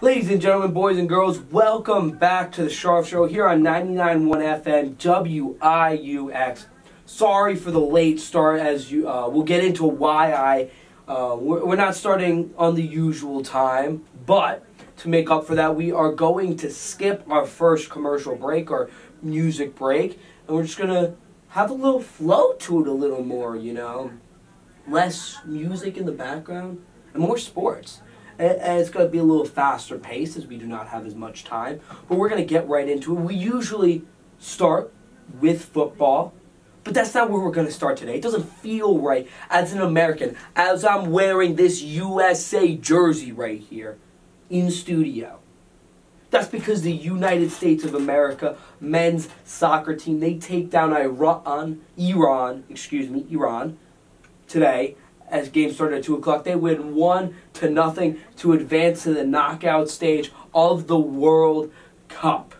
Ladies and gentlemen, boys and girls, welcome back to the Scharf Show here on 99.1 FM WIUX. Sorry for the late start, as you we'll get into why we're not starting on the usual time, but to make up for that, we are going to skip our first commercial break, our music break, and we're just gonna have a little flow to it a little more, less music in the background and more sports. And it's going to be a little faster pace as we do not have as much time. But we're going to get right into it. We usually start with football, but that's not where we're going to start today. It doesn't feel right as an American, as I'm wearing this USA jersey right here in studio. That's because the United States of America men's soccer team, they take down Iran today. As game started at 2 o'clock, they win 1-0 to advance to the knockout stage of the World Cup.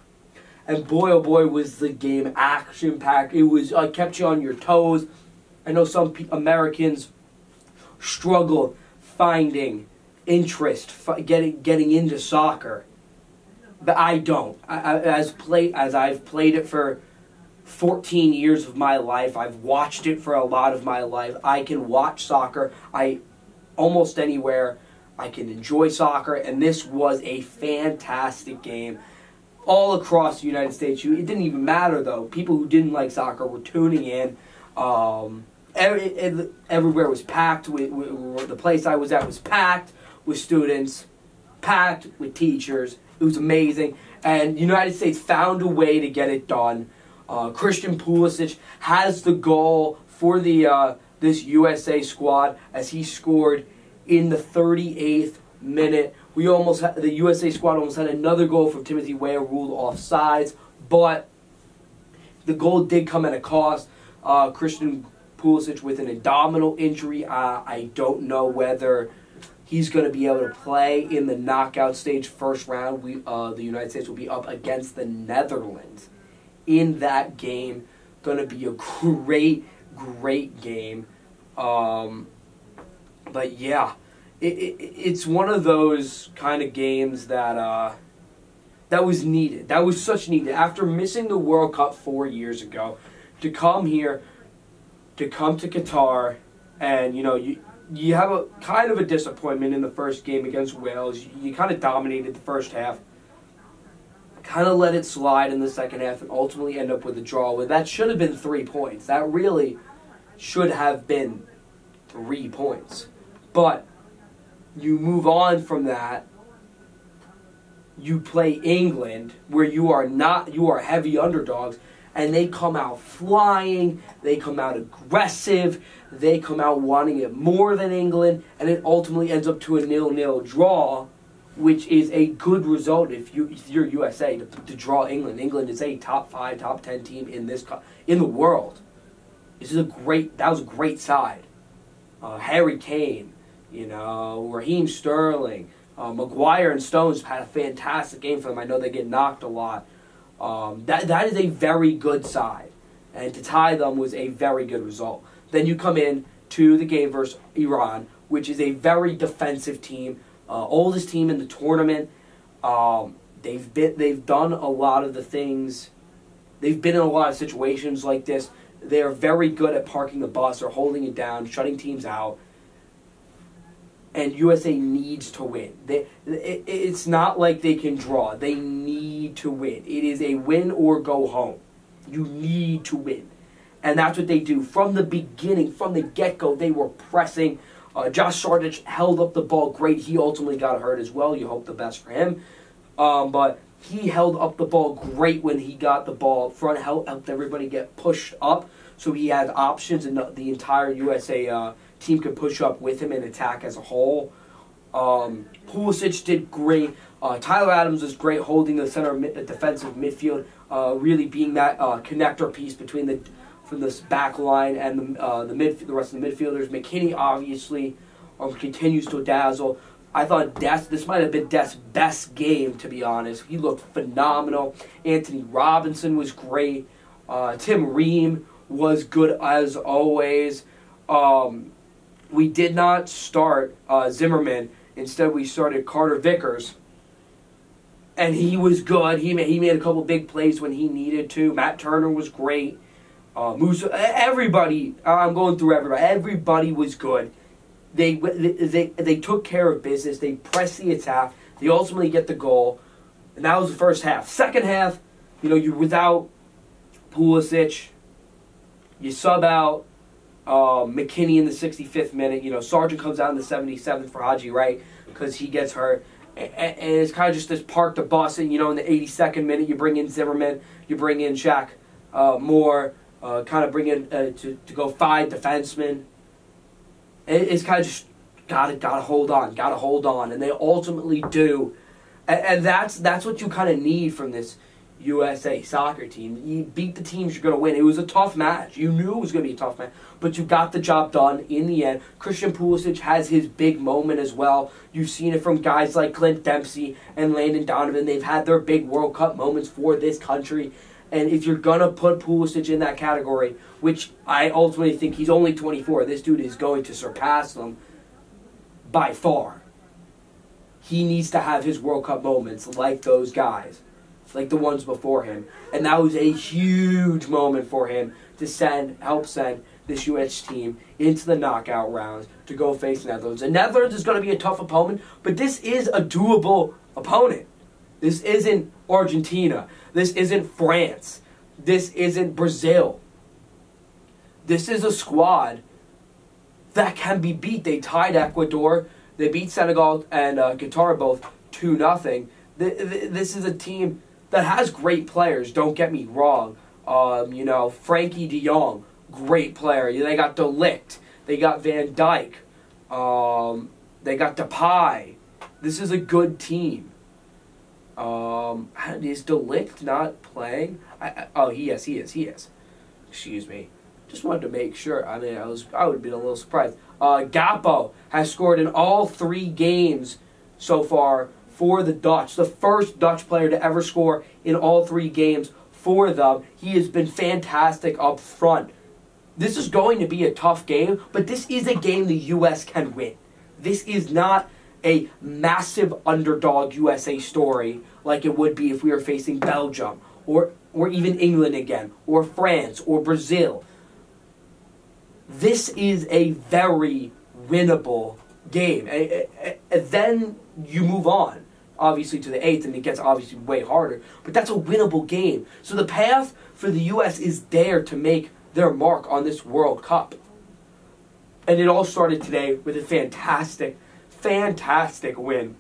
And boy, oh boy, was the game action-packed. It was kept you on your toes. I know some Americans struggle finding interest, getting into soccer, but I don't. As I've played it for 14 years of my life. I've watched it for a lot of my life. I can watch soccer almost anywhere. I can enjoy soccer, and this was a fantastic game all across the United States. It didn't even matter, though. People who didn't like soccer were tuning in. Everywhere was packed. The place I was at was packed with students, packed with teachers. It was amazing, and the United States found a way to get it done. Christian Pulisic has the goal for this USA squad as he scored in the 38th minute. The USA squad almost had another goal from Timothy Weah ruled offsides, but the goal did come at a cost. Christian Pulisic with an abdominal injury. I don't know whether he's going to be able to play in the knockout stage first round. The United States will be up against the Netherlands in that game. Going to be a great game. But yeah, it's one of those kind of games that was needed. That was such needed. After missing the World Cup 4 years ago, to come here, to come to Qatar, and you have a kind of a disappointment in the first game against Wales. You kind of dominated the first half, kind of let it slide in the second half, and ultimately end up with a draw. Well, that should have been 3 points. That really should have been 3 points. But you move on from that. You play England, where you are heavy underdogs, and they come out flying. They come out aggressive. They come out wanting it more than England, and it ultimately ends up to a 0-0 draw, which is a good result if you're USA to draw England. England is a top 5, top 10 team in the world. That was a great side. Harry Kane, Raheem Sterling, Maguire and Stones had a fantastic game for them. I know they get knocked a lot. That is a very good side, and to tie them was a very good result. Then you come in to the game versus Iran, which is a very defensive team. Oldest team in the tournament. They've done a lot of the things. They've been in a lot of situations like this. They're very good at parking the bus or holding it down, shutting teams out. And USA needs to win. It's not like they can draw. They need to win. It is a win or go home. You need to win. And that's what they do. From the beginning, from the get-go, they were pressing. Josh Sargent held up the ball great. He ultimately got hurt as well. You hope the best for him. But he held up the ball great when he got the ball up front, helped everybody get pushed up. So he had options, and the entire USA team could push up with him and attack as a whole. Pulisic did great. Tyler Adams was great holding the center defensive midfield, really being that connector piece from this back line and the rest of the midfielders. McKinney obviously continues to dazzle. I thought this might have been Dest's best game, to be honest. He looked phenomenal. Anthony Robinson was great. Tim Ream was good as always. We did not start Zimmerman. Instead, we started Carter Vickers. and he was good. He made a couple big plays when he needed to. Matt Turner was great. Musa, everybody. I'm going through everybody. Everybody was good. They took care of business. They pressed the attack. They ultimately get the goal, and that was the first half. Second half, you're without Pulisic. You sub out McKinney in the 65th minute. Sargent comes out in the 77th for Haji Wright because he gets hurt. And it's kind of just this park the bus. And, in the 82nd minute, you bring in Zimmerman. You bring in Shaq Moore. Kind of bring in to go 5 defensemen. It's kind of just gotta hold on. And they ultimately do. And that's what you kind of need from this USA soccer team. You beat the teams you're going to win. It was a tough match. You knew it was going to be a tough match, but you got the job done in the end. Christian Pulisic has his big moment as well. You've seen it from guys like Clint Dempsey and Landon Donovan. They've had their big World Cup moments for this country. And if you're going to put Pulisic in that category, which I ultimately think he's only 24, this dude is going to surpass them by far. He needs to have his World Cup moments like those guys, like the ones before him. And that was a huge moment for him to help send this U.S. team into the knockout rounds to go face Netherlands. And Netherlands is going to be a tough opponent, but this is a doable opponent. This isn't Argentina. This isn't France. This isn't Brazil. This is a squad that can be beat. They tied Ecuador. They beat Senegal and Qatar both 2-0. This is a team that has great players, don't get me wrong. Frankie de Jong, great player. They got De Ligt. They got Van Dijk. They got Depay. This is a good team. Is De Ligt not playing? He is. Excuse me. Just wanted to make sure. I would have been a little surprised. Gakpo has scored in all 3 games so far for the Dutch. The first Dutch player to ever score in all 3 games for them. He has been fantastic up front. This is going to be a tough game, but this is a game the U.S. can win. This is not a massive underdog USA story like it would be if we were facing Belgium or even England again or France or Brazil. This is a very winnable game. And then you move on, obviously, to the 8th, and it gets obviously way harder. But that's a winnable game. So the path for the U.S. is there to make their mark on this World Cup. And it all started today with a fantastic win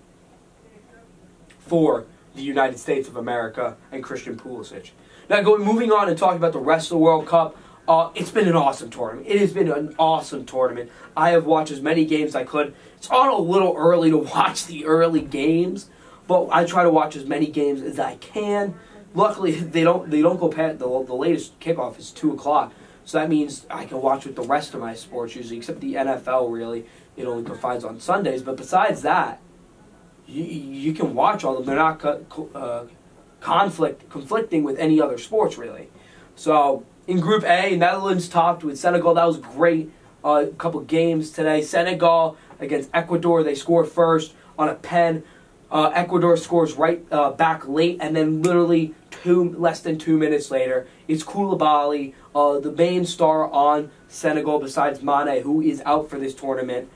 for the United States of America and Christian Pulisic. Now, moving on and talking about the rest of the World Cup, it's been an awesome tournament. It has been an awesome tournament. I have watched as many games as I could. It's on a little early to watch the early games, but I try to watch as many games as I can. Luckily, they don't go past the latest kickoff is 2:00, so that means I can watch with the rest of my sports usually, except the NFL. Really, it only confines on Sundays. But besides that, you can watch all of them. They're not conflicting with any other sports really. So in Group A, Netherlands topped with Senegal. That was great. A couple games today. Senegal against Ecuador. They scored first on a pen. Ecuador scores right back late, and then literally less than 2 minutes later, it's Koulibaly, the main star on Senegal besides Mane, who is out for this tournament,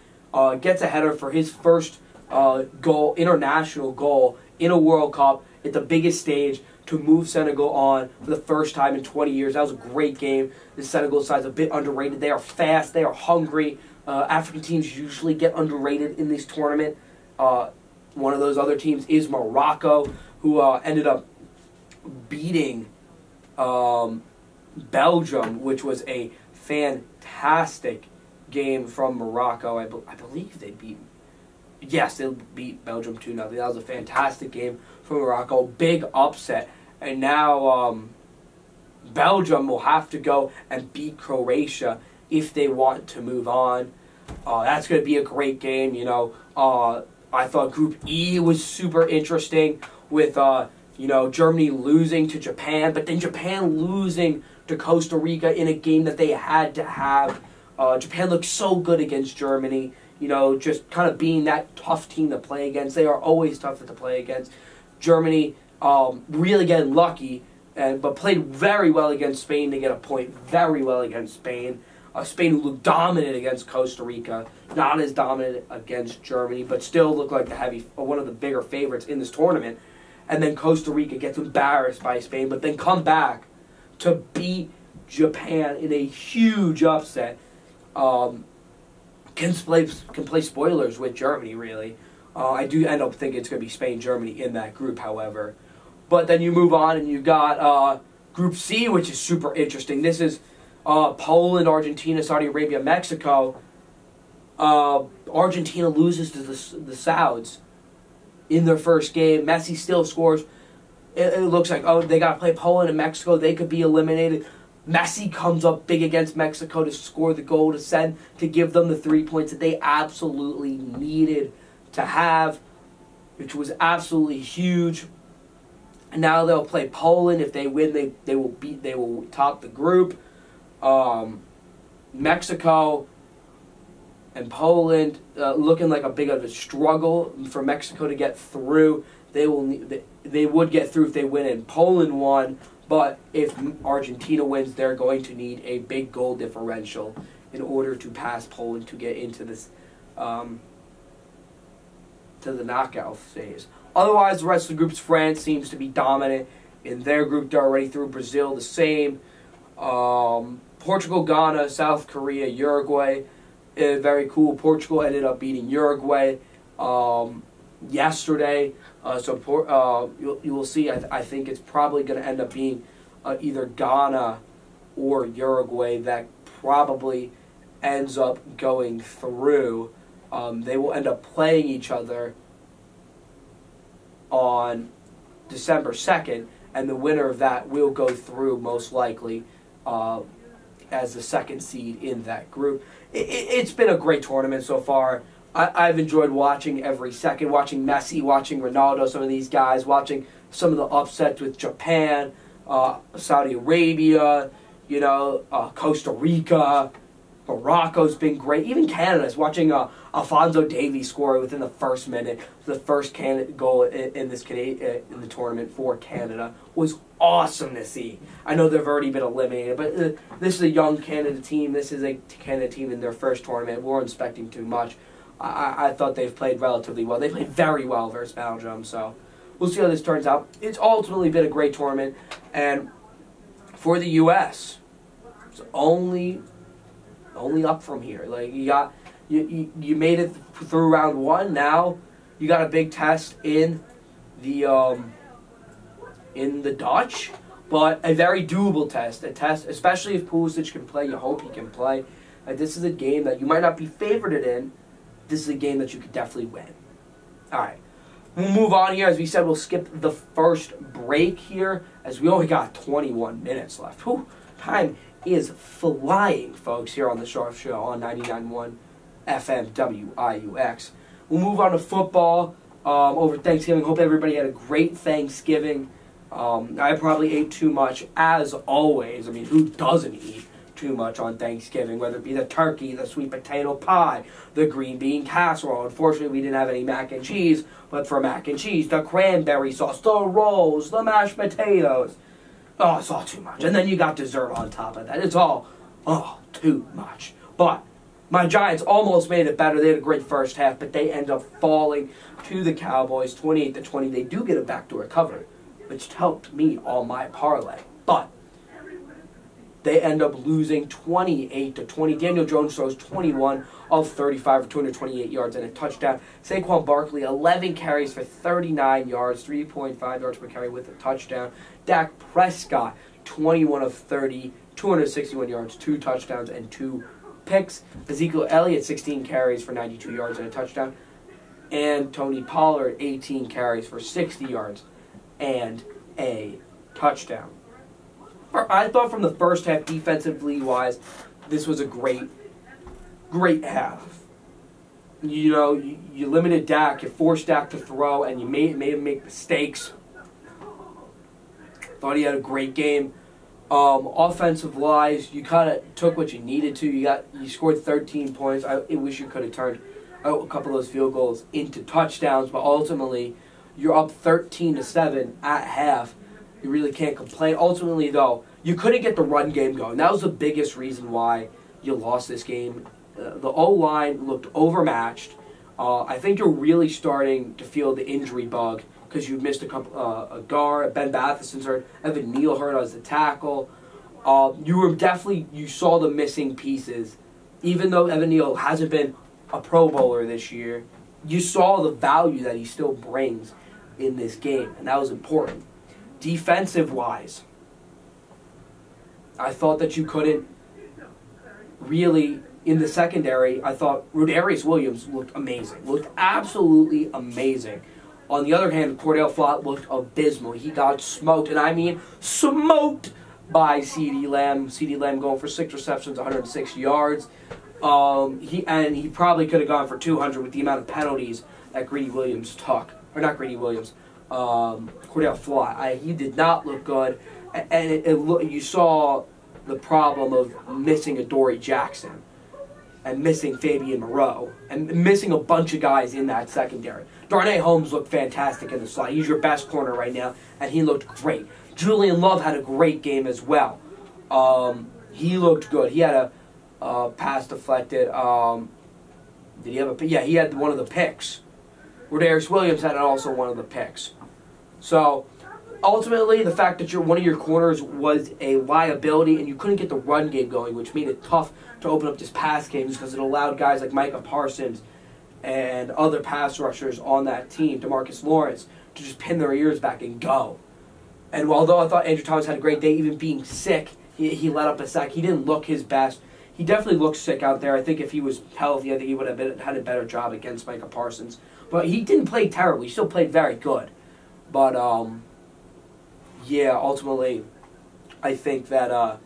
gets a header for his first international goal in a World Cup at the biggest stage to move Senegal on for the first time in 20 years. That was a great game. The Senegal side's a bit underrated. They are fast. They are hungry. African teams usually get underrated in this tournament. One of those other teams is Morocco, who ended up beating Belgium, which was a fantastic game from Morocco. I believe they beat... Yes, they beat Belgium 2-0. That was a fantastic game from Morocco. Big upset. And now Belgium will have to go and beat Croatia if they want to move on. That's going to be a great game. I thought Group E was super interesting with Germany losing to Japan, but then Japan losing to Costa Rica in a game that they had to have. Japan looked so good against Germany. Just kind of being that tough team to play against. They are always tough to play against. Germany really getting lucky, but played very well against Spain to get a point. Very well against Spain. Spain who looked dominant against Costa Rica, not as dominant against Germany, but still looked like one of the bigger favorites in this tournament. And then Costa Rica gets embarrassed by Spain, but then come back to beat Japan in a huge upset. Can play spoilers with Germany, really. I do end up thinking it's going to be Spain-Germany in that group, however. But then you move on and you got Group C, which is super interesting. This is Poland, Argentina, Saudi Arabia, Mexico. Argentina loses to the Sauds in their first game. Messi still scores. It looks like, they got to play Poland and Mexico. They could be eliminated. Messi comes up big against Mexico to score the goal to give them the 3 points that they absolutely needed to have, which was absolutely huge. And now they'll play Poland. If they win, they will top the group. Mexico and Poland looking like a big of a struggle for Mexico to get through. They would get through if they win and Poland won, but if Argentina wins, they're going to need a big goal differential in order to pass Poland to get into this to the knockout phase. Otherwise, the rest of the group's France seems to be dominant in their group. They're already through. Brazil the same. Portugal, Ghana, South Korea, Uruguay. Very cool. Portugal ended up beating Uruguay yesterday. So you will see. I think it's probably going to end up being either Ghana or Uruguay that probably ends up going through. They will end up playing each other on December 2nd, and the winner of that will go through most likely as the second seed in that group. It's been a great tournament so far. I've enjoyed watching every second, watching Messi, watching Ronaldo, some of these guys, watching some of the upsets with Japan, Saudi Arabia, Costa Rica. Morocco's been great. Even Canada's watching Alphonso Davies score within the first minute. The first goal in the tournament for Canada was awesome to see. I know they've already been eliminated, but this is a young Canada team. This is a Canada team in their first tournament. We weren't expecting too much. I thought they've played relatively well. They played very well versus Belgium, so we'll see how this turns out. It's ultimately been a great tournament, and for the U.S., it's only up from here. Like you made it through round one. Now you got a big test in the Dutch, but a very doable test. A test, especially if Pulisic can play. You hope he can play. This is a game that you might not be favorited in. This is a game that you could definitely win. All right. We'll move on here. As we said, we'll skip the first break here, as we only got 21 minutes left. Whew, time is flying, folks, here on the Scharf Show on 99.1 FM WIUX. We'll move on to football over Thanksgiving. Hope everybody had a great Thanksgiving. I probably ate too much, as always. I mean, who doesn't eat too much on Thanksgiving, whether it be the turkey, the sweet potato pie, the green bean casserole. Unfortunately, we didn't have any mac and cheese, but for mac and cheese, the cranberry sauce, the rolls, the mashed potatoes. Oh, it's all too much. And then you got dessert on top of that. It's all, too much. But my Giants almost made it better. They had a great first half, but they end up falling to the Cowboys 28-20. They do get a backdoor cover, which helped me on my parlay. But they end up losing 28-20. Daniel Jones throws 21 of 35 for 228 yards and a touchdown. Saquon Barkley, 11 carries for 39 yards, 3.5 yards per carry with a touchdown. Dak Prescott, 21 of 30, 261 yards, 2 touchdowns, and 2 picks. Ezekiel Elliott, 16 carries for 92 yards and a touchdown. And Tony Pollard, 18 carries for 60 yards and a touchdown. I thought from the first half, defensively wise, this was a great half. You limited Dak, you forced Dak to throw, and you made him make mistakes. Thought he had a great game. Offensive wise, you kind of took what you needed to. You scored 13 points. I wish you could have turned a couple of those field goals into touchdowns, but ultimately, You're up 13-7 at half. You really can't complain. Ultimately, though, you couldn't get the run game going. That was the biggest reason why you lost this game. The O-line looked overmatched. I think you're really starting to feel the injury bug because you missed a couple. A guard, Ben Bathison's hurt, Evan Neal hurt as the tackle. You saw the missing pieces. Even though Evan Neal hasn't been a Pro Bowler this year, you saw the value that he still brings in this game, and that was important. Defensive-wise, I thought that you couldn't really, in the secondary, I thought Rodarius Williams looked amazing. Looked absolutely amazing. On the other hand, Cordell Flott looked abysmal. He got smoked, and I mean smoked by CeeDee Lamb. CeeDee Lamb going for 6 receptions, 106 yards. He probably could have gone for 200 with the amount of penalties that Greedy Williams took. Or not Greedy Williams, Cordell Flott. He did not look good. And you saw the problem of missing Adoree Jackson and missing Fabian Moreau and missing a bunch of guys in that secondary. Darnay Holmes looked fantastic in the slot. He's your best corner right now, and he looked great. Julian Love had a great game as well. He looked good. He had a pass deflected. Did he have a? Yeah, he had one of the picks. Rodarius Williams had also one of the picks. So ultimately, the fact that one of your corners was a liability and you couldn't get the run game going, which made it tough to open up this pass game because it allowed guys like Micah Parsons and other pass rushers on that team, DeMarcus Lawrence, to just pin their ears back and go. And although I thought Andrew Thomas had a great day, even being sick, he let up a sack. He didn't look his best. He definitely looked sick out there. I think if he was healthy, I think he would have had a better job against Micah Parsons. But he didn't play terribly. He still played very good. But, yeah, ultimately, I think that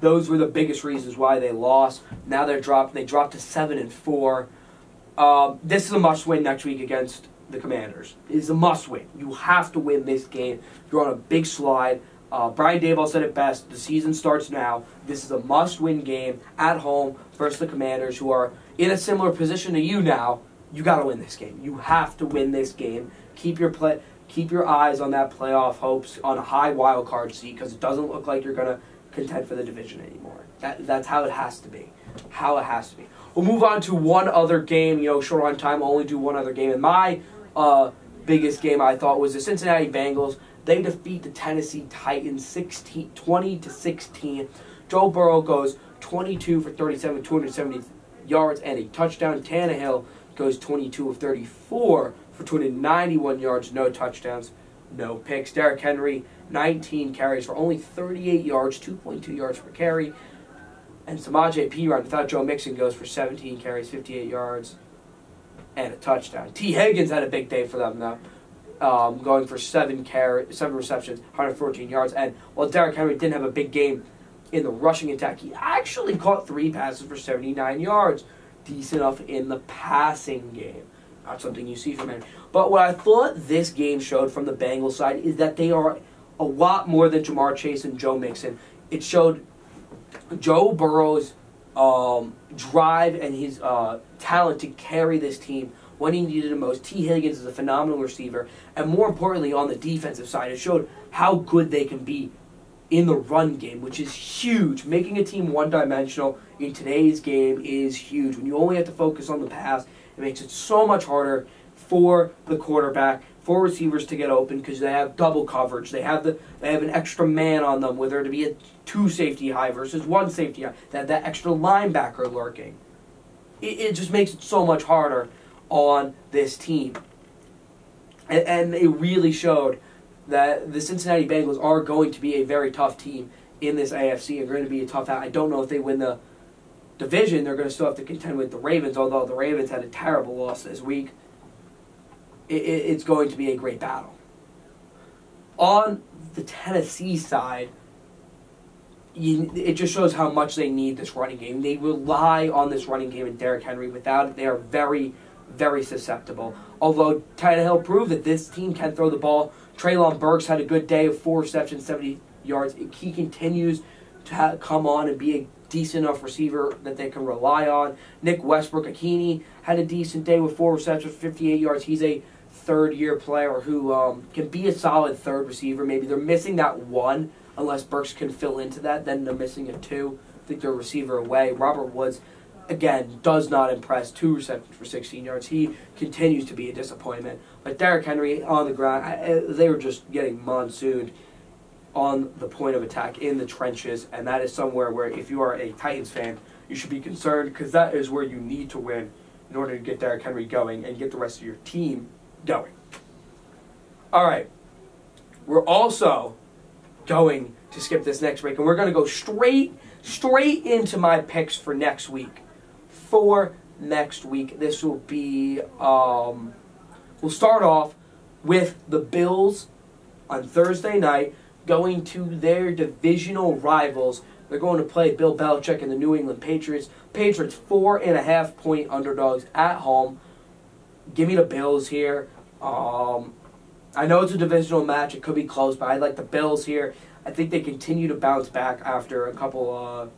those were the biggest reasons why they lost. Now they dropped to 7-4. This is a must-win next week against the Commanders. It is a must-win. You have to win this game. You're on a big slide. Brian Daboll said it best. The season starts now. This is a must-win game at home versus the Commanders, who are in a similar position to you now. You got to win this game. You have to win this game. Keep your eyes on that playoff hopes on a high wild card seat because it doesn't look like you're going to contend for the division anymore. That's how it has to be. How it has to be. We'll move on to one other game. Short on time, I'll only do one other game. And my biggest game, I thought, was the Cincinnati Bengals. They defeat the Tennessee Titans 20-16. Joe Burrow goes 22 for 37, 270 yards and a touchdown. Tannehill goes 22 of 34 for 291 yards, no touchdowns, no picks. Derrick Henry, 19 carries for only 38 yards, 2.2 yards per carry. And Samaje Perine, without Joe Mixon, goes for 17 carries, 58 yards, and a touchdown. T. Higgins had a big day for them, though, going for 7 receptions, 114 yards. And while Derrick Henry didn't have a big game in the rushing attack, he actually caught 3 passes for 79 yards. Decent enough in the passing game. Not something you see from him. But what I thought this game showed from the Bengals side is that they are a lot more than Jamar Chase and Joe Mixon. It showed Joe Burrow's drive and his talent to carry this team when he needed it most. T. Higgins is a phenomenal receiver. And more importantly, on the defensive side, it showed how good they can be in the run game, which is huge. Making a team one-dimensional in today's game is huge. When you only have to focus on the pass, it makes it so much harder for the quarterback, for receivers to get open because they have double coverage. They have an extra man on them, whether to be a 2 safety high versus 1 safety high. They have that extra linebacker lurking. It just makes it so much harder on this team. And it really showed that the Cincinnati Bengals are going to be a very tough team in this AFC and going to be a tough out. I don't know if they win the division. They're going to still have to contend with the Ravens, although the Ravens had a terrible loss this week. It's going to be a great battle. On the Tennessee side, it just shows how much they need this running game. They rely on this running game and Derrick Henry. Without it, they are very, very susceptible. Although Tannehill proved that this team can throw the ball. Treylon Burks had a good day of 4 receptions, 70 yards. He continues to come on and be a decent enough receiver that they can rely on. Nick Westbrook-Akini had a decent day with 4 receptions, 58 yards. He's a third-year player who can be a solid third receiver. Maybe they're missing that one, unless Burks can fill into that. Then they're missing a two. I think they're a receiver away. Robert Woods, again, does not impress. 2 receptions for 16 yards. He continues to be a disappointment. But Derrick Henry on the ground, they were just getting monsooned on the point of attack in the trenches, and that is somewhere where if you are a Titans fan, you should be concerned, because that is where you need to win in order to get Derrick Henry going and get the rest of your team going. All right. We're also going to skip this next break, and we're going to go straight into my picks for next week. This will be, we'll start off with the Bills on Thursday night, going to their divisional rivals. They're going to play Bill Belichick and the New England Patriots. Patriots 4.5-point underdogs at home. Give me the Bills here. I know it's a divisional match. It could be close, but I like the Bills here. I think they continue to bounce back after a couple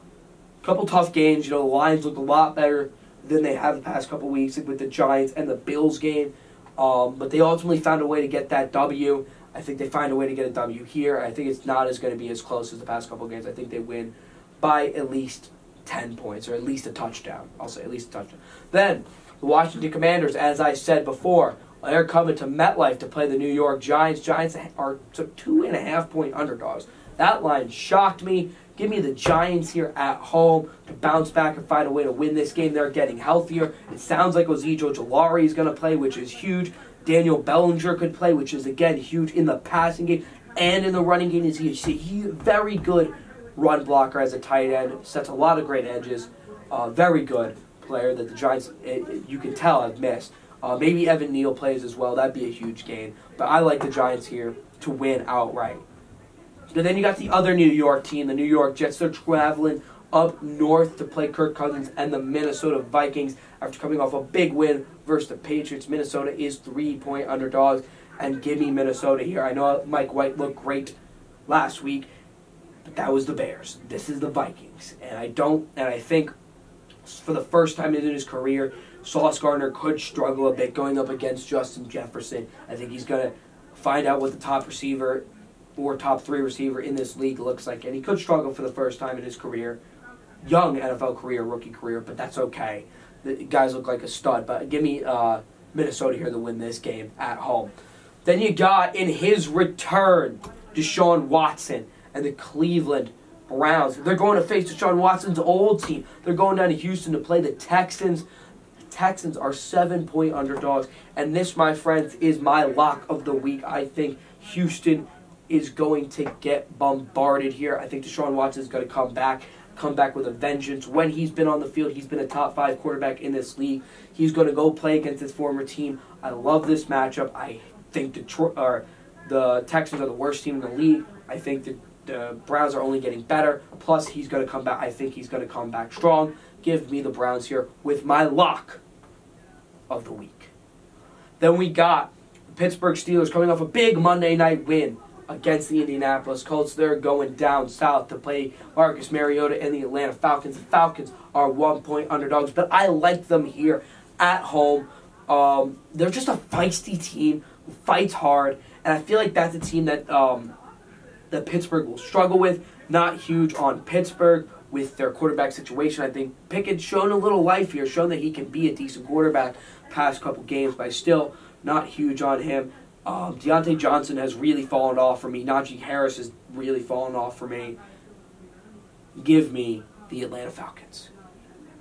tough games. You know, the Lions looked a lot better than they have the past couple weeks with the Giants and the Bills game. But they ultimately found a way to get that W. I think they find a way to get a W here. I think it's not going to be as close as the past couple of games. I think they win by at least 10 points, or at least a touchdown. I'll say at least a touchdown. Then, the Washington Commanders, as I said before, they're coming to MetLife to play the New York Giants. Giants are 2.5-point underdogs. That line shocked me. Give me the Giants here at home to bounce back and find a way to win this game. They're getting healthier. It sounds like Ezekiel Ojulari is going to play, which is huge. Daniel Bellinger could play, which is, again, huge in the passing game and in the running game. He's a very good run blocker as a tight end. Sets a lot of great edges. Very good player that the Giants, you can tell, have missed. Maybe Evan Neal plays as well. That'd be a huge gain. But I like the Giants here to win outright. And then you got the other New York team, the New York Jets. They're traveling up north to play Kirk Cousins and the Minnesota Vikings after coming off a big win versus the Patriots. Minnesota is 3-point underdogs, and give me Minnesota here. I know Mike White looked great last week, but that was the Bears. This is the Vikings, and I think for the first time in his career, Sauce Gardner could struggle a bit going up against Justin Jefferson. I think he's going to find out what the top receiver or top 3 receiver in this league looks like, and he could struggle for the first time in his career. Young NFL career, rookie career, but that's okay. The guys look like a stud, but give me Minnesota here to win this game at home. Then you got, in his return, Deshaun Watson and the Cleveland Browns. They're going to face Deshaun Watson's old team. They're going down to Houston to play the Texans. The Texans are 7-point underdogs, and this, my friends, is my lock of the week. I think Houston is going to get bombarded here. I think Deshaun Watson is going to come back with a vengeance. When he's been on the field, he's been a top 5 quarterback in this league. He's going to go play against his former team. I love this matchup. I think the Texans are the worst team in the league. I think the Browns are only getting better. Plus, he's going to come back. I think he's going to come back strong. Give me the Browns here with my lock of the week. Then we got the Pittsburgh Steelers coming off a big Monday night win against the Indianapolis Colts. They're going down south to play Marcus Mariota and the Atlanta Falcons. The Falcons are 1-point underdogs, but I like them here at home. They're just a feisty team who fights hard, and I feel like that's a team that that Pittsburgh will struggle with. Not huge on Pittsburgh with their quarterback situation. I think Pickett's shown a little life here, shown that he can be a decent quarterback past couple games, but still not huge on him. Deontay Johnson has really fallen off for me. Najee Harris has really fallen off for me. Give me the Atlanta Falcons.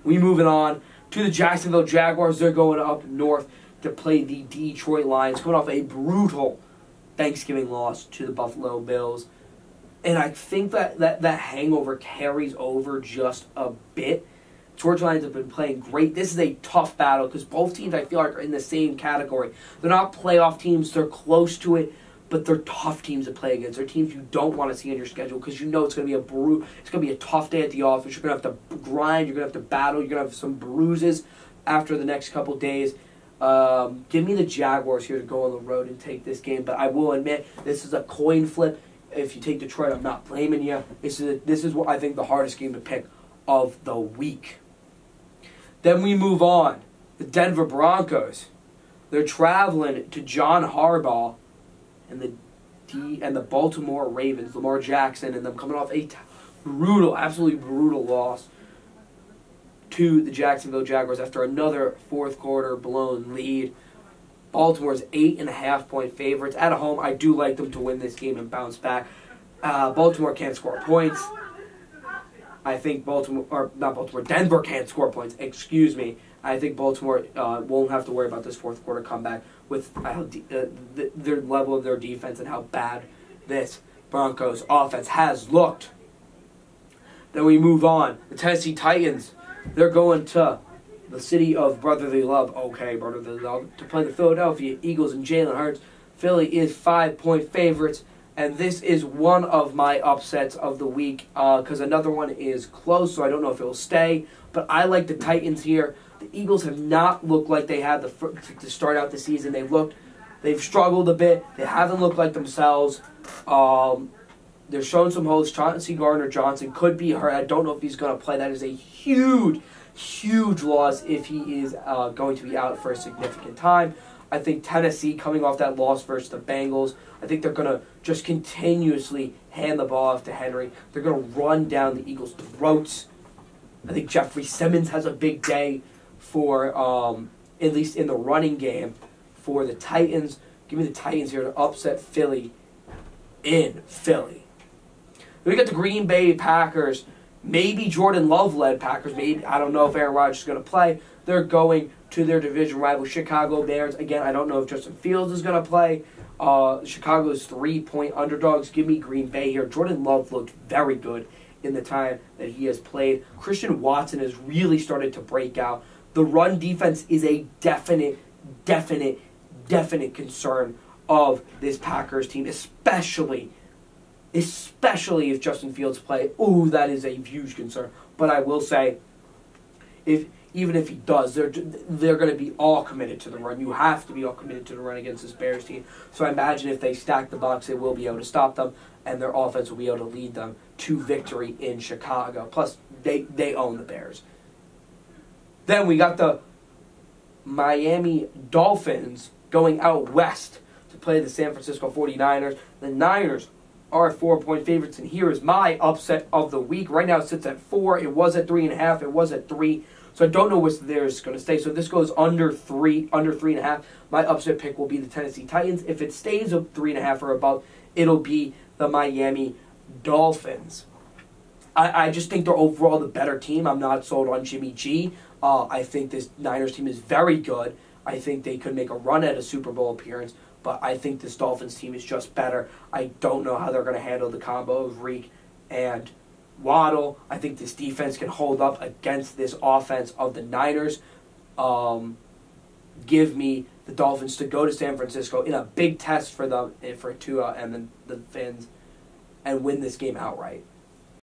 We moving on to the Jacksonville Jaguars. They're going up north to play the Detroit Lions, coming off a brutal Thanksgiving loss to the Buffalo Bills. And I think that hangover carries over just a bit. Georgia Lions have been playing great. This is a tough battle because both teams, I feel like, are in the same category. They're not playoff teams. They're close to it, but they're tough teams to play against. They're teams you don't want to see on your schedule because you know it's going to be it's going to be a tough day at the office. You're going to have to grind. You're going to have to battle. You're going to have some bruises after the next couple days. Give me the Jaguars here to go on the road and take this game, but I will admit this is a coin flip. If you take Detroit, I'm not blaming you. This is what I think the hardest game to pick of the week. Then we move on. The Denver Broncos They're traveling to John Harbaugh and the Baltimore Ravens, Lamar Jackson, and them coming off a brutal, absolutely brutal loss to the Jacksonville Jaguars after another fourth quarter blown lead. Baltimore's 8.5-point favorites at home. I do like them to win this game and bounce back. Baltimore can't score points. I think Denver can't score points. Excuse me. I think Baltimore won't have to worry about this fourth quarter comeback with their level of their defense and how bad this Broncos offense has looked. Then we move on. The Tennessee Titans, they're going to the city of brotherly love. Okay, brotherly love. To play the Philadelphia Eagles and Jalen Hurts. Philly is 5-point favorites. And this is one of my upsets of the week because another one is close, so I don't know if it will stay. But I like the Titans here. The Eagles have not looked like they had to start out the season. They've struggled a bit. They haven't looked like themselves. They're showing some holes. Chauncey Gardner-Johnson could be hurt. I don't know if he's going to play. That is a huge, huge loss if he is going to be out for a significant time. I think Tennessee, coming off that loss versus the Bengals, I think they're going to just continuously hand the ball off to Henry. They're going to run down the Eagles' throats. I think Jeffrey Simmons has a big day for, at least in the running game, for the Titans. Give me the Titans here to upset Philly in Philly. Then we got the Green Bay Packers. Maybe Jordan Love-led Packers. Maybe, I don't know if Aaron Rodgers is going to play. They're going to their division rival, Chicago Bears. Again, I don't know if Justin Fields is going to play. Chicago's 3-point underdogs. Give me Green Bay here. Jordan Love looked very good in the time that he has played. Christian Watson has really started to break out. The run defense is a definite concern of this Packers team, especially if Justin Fields play. Ooh, that is a huge concern. But I will say, even if he does, they're going to be all committed to the run. You have to be all committed to the run against this Bears team. So I imagine if they stack the box, they will be able to stop them, and their offense will be able to lead them to victory in Chicago. Plus, they own the Bears. Then we got the Miami Dolphins going out west to play the San Francisco 49ers. The Niners are 4-point favorites, and here is my upset of the week. Right now it sits at 4. It was at 3.5. It was at 3. So I don't know where there's going to stay. So if this goes under 3.5, my upset pick will be the Tennessee Titans. If it stays at 3.5 or above, it'll be the Miami Dolphins. I just think they're overall the better team. I'm not sold on Jimmy G. I think this Niners team is very good. I think they could make a run at a Super Bowl appearance, but I think this Dolphins team is just better. I don't know how they're going to handle the combo of Reek and Waddle. I think this defense can hold up against this offense of the Niners. Give me the Dolphins to go to San Francisco in a big test for them, for Tua and the Fins, and win this game outright.